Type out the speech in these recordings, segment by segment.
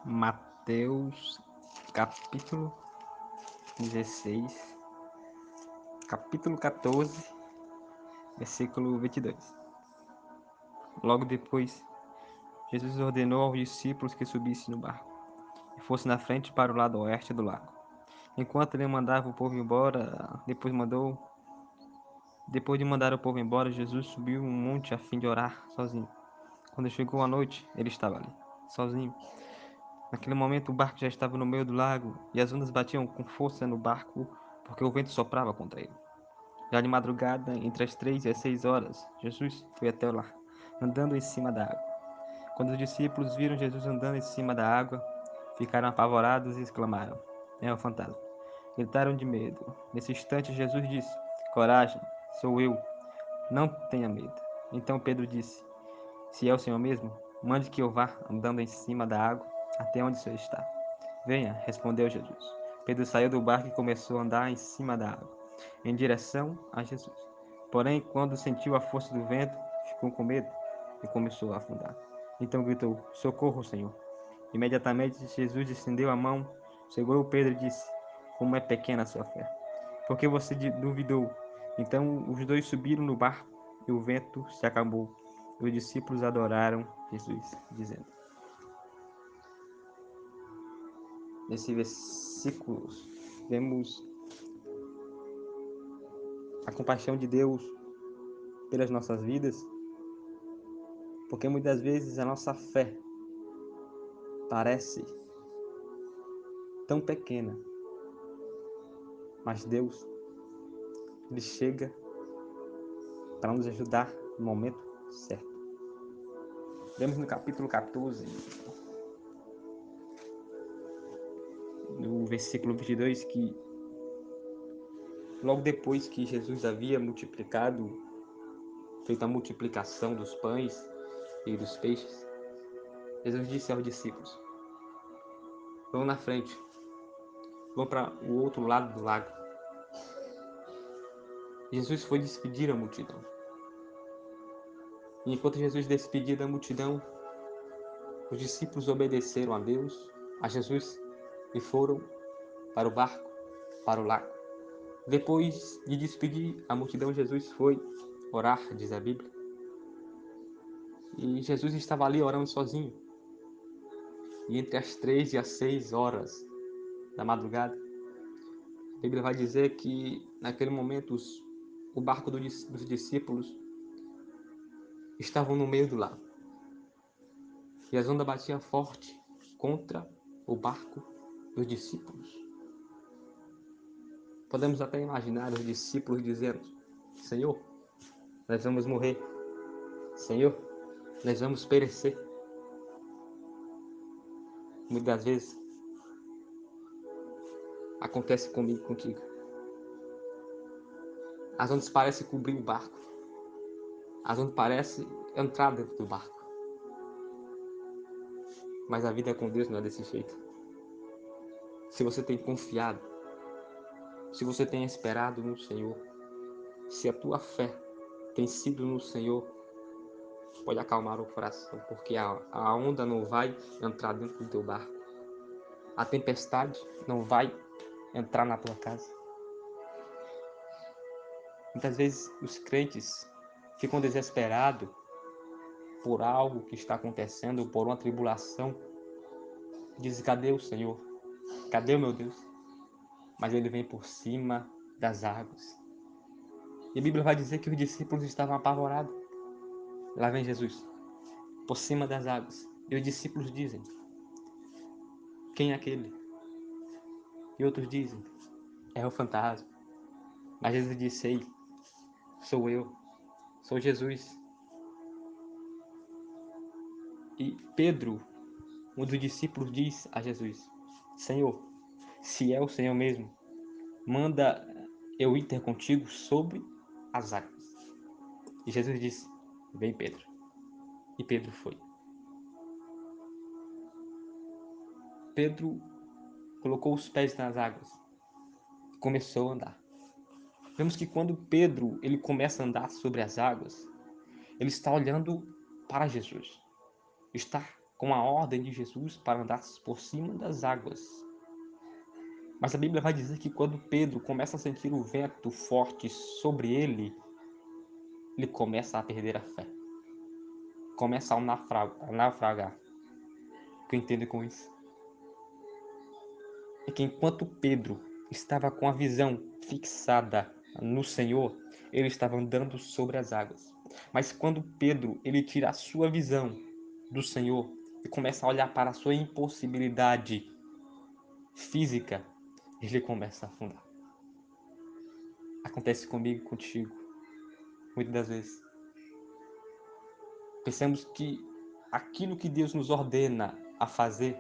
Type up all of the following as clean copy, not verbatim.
Mateus capítulo 16, capítulo 14, versículo 22. Logo depois, Jesus ordenou aos discípulos que subissem no barco e fosse na frente para o lado oeste do lago. Enquanto ele mandava o povo embora, depois de mandar o povo embora, Jesus subiu um monte a fim de orar sozinho. Quando chegou a noite, ele estava ali, sozinho. Naquele momento, o barco já estava no meio do lago e as ondas batiam com força no barco porque o vento soprava contra ele. Já de madrugada, entre as 3 e as 6 horas, Jesus foi até lá, andando em cima da água. Quando os discípulos viram Jesus andando em cima da água, ficaram apavorados e exclamaram: "É um fantasma!" Gritaram de medo. Nesse instante, Jesus disse: "Coragem, sou eu, não tenha medo." Então Pedro disse: "Se é o Senhor mesmo, mande que eu vá andando em cima da água até onde o Senhor está." "Venha", respondeu Jesus. Pedro saiu do barco e começou a andar em cima da água, em direção a Jesus. Porém, quando sentiu a força do vento, ficou com medo e começou a afundar. Então gritou: "Socorro, Senhor!" Imediatamente Jesus estendeu a mão, segurou Pedro e disse: "Como é pequena a sua fé! Por que você duvidou?" Então os dois subiram no barco e o vento se acalmou. E os discípulos adoraram Jesus, dizendo. Nesse versículo, vemos a compaixão de Deus pelas nossas vidas, porque muitas vezes a nossa fé parece tão pequena, mas Deus, Ele chega para nos ajudar no momento certo. Vemos no capítulo 14, no versículo 22, que logo depois que Jesus havia feito a multiplicação dos pães e dos peixes, Jesus disse aos discípulos: "Vão na frente, vão para o outro lado do lago." Jesus foi despedir a multidão. E enquanto Jesus despedia da multidão, os discípulos obedeceram a Deus, a Jesus, e foram para o barco, para o lago. Depois de despedir a multidão, Jesus foi orar, diz a Bíblia. E Jesus estava ali orando sozinho. E entre as 3 e as 6 horas da madrugada, a Bíblia vai dizer que naquele momento o barco dos discípulos estavam no meio do lago. E as ondas batiam forte contra o barco dos discípulos. Podemos até imaginar os discípulos dizendo: "Senhor, nós vamos morrer. Senhor, nós vamos perecer." Muitas vezes acontece comigo e contigo. As ondas parecem cobrir o barco. As ondas parecem entrar dentro do barco. Mas a vida com Deus não é desse jeito. Se você tem confiado, se você tem esperado no Senhor, se a tua fé tem sido no Senhor, pode acalmar o coração, porque a onda não vai entrar dentro do teu barco. A tempestade não vai entrar na tua casa. Muitas vezes os crentes ficam desesperados por algo que está acontecendo, por uma tribulação. Dizem: "Cadê o Senhor? Cadê o meu Deus?" Mas Ele vem por cima das águas. E a Bíblia vai dizer que os discípulos estavam apavorados. Lá vem Jesus, por cima das águas. E os discípulos dizem: "Quem é aquele?" E outros dizem: "É o fantasma." Mas Jesus disse: "Ei, sou eu, sou Jesus." E Pedro, um dos discípulos, diz a Jesus: "Senhor, se é o Senhor mesmo, manda eu ir ter contigo sobre as águas." E Jesus disse: "Vem, Pedro." E Pedro foi. Pedro colocou os pés nas águas e começou a andar. Vemos que quando Pedro ele começa a andar sobre as águas, ele está olhando para Jesus. Está com a ordem de Jesus para andar por cima das águas. Mas a Bíblia vai dizer que quando Pedro começa a sentir o vento forte sobre ele começa a perder a fé. Começa a naufragar. O que eu entendo com isso? É que enquanto Pedro estava com a visão fixada no Senhor, ele estava andando sobre as águas. Mas quando Pedro ele tira a sua visão do Senhor e começa a olhar para a sua impossibilidade física, ele começa a afundar. Acontece comigo e contigo, muitas das vezes. Pensamos que aquilo que Deus nos ordena a fazer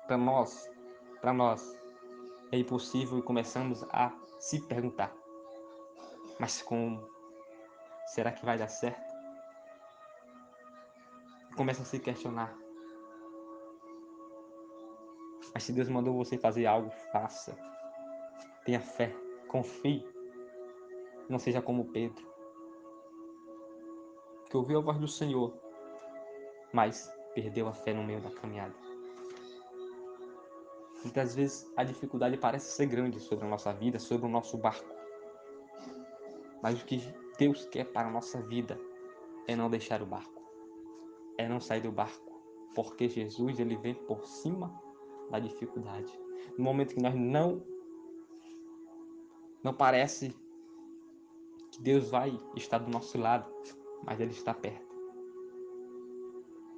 para nós é impossível e começamos a se perguntar: mas como? Será que vai dar certo? Começa a se questionar. Mas se Deus mandou você fazer algo, faça. Tenha fé, confie. Não seja como Pedro, que ouviu a voz do Senhor, mas perdeu a fé no meio da caminhada. Muitas vezes a dificuldade parece ser grande sobre a nossa vida, sobre o nosso barco. Mas o que Deus quer para a nossa vida é não deixar o barco, é não sair do barco, porque Jesus ele vem por cima da dificuldade. No momento que nós não parece que Deus vai estar do nosso lado, mas Ele está perto.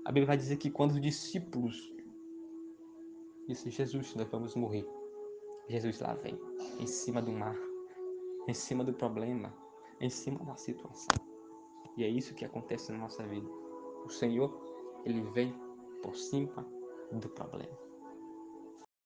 A Bíblia vai dizer que quando os discípulos disseram: Jesus, nós vamos morrer, Jesus lá vem, em cima do mar, em cima do problema, em cima da situação. E é isso que acontece na nossa vida. O Senhor, Ele vem por cima do problema.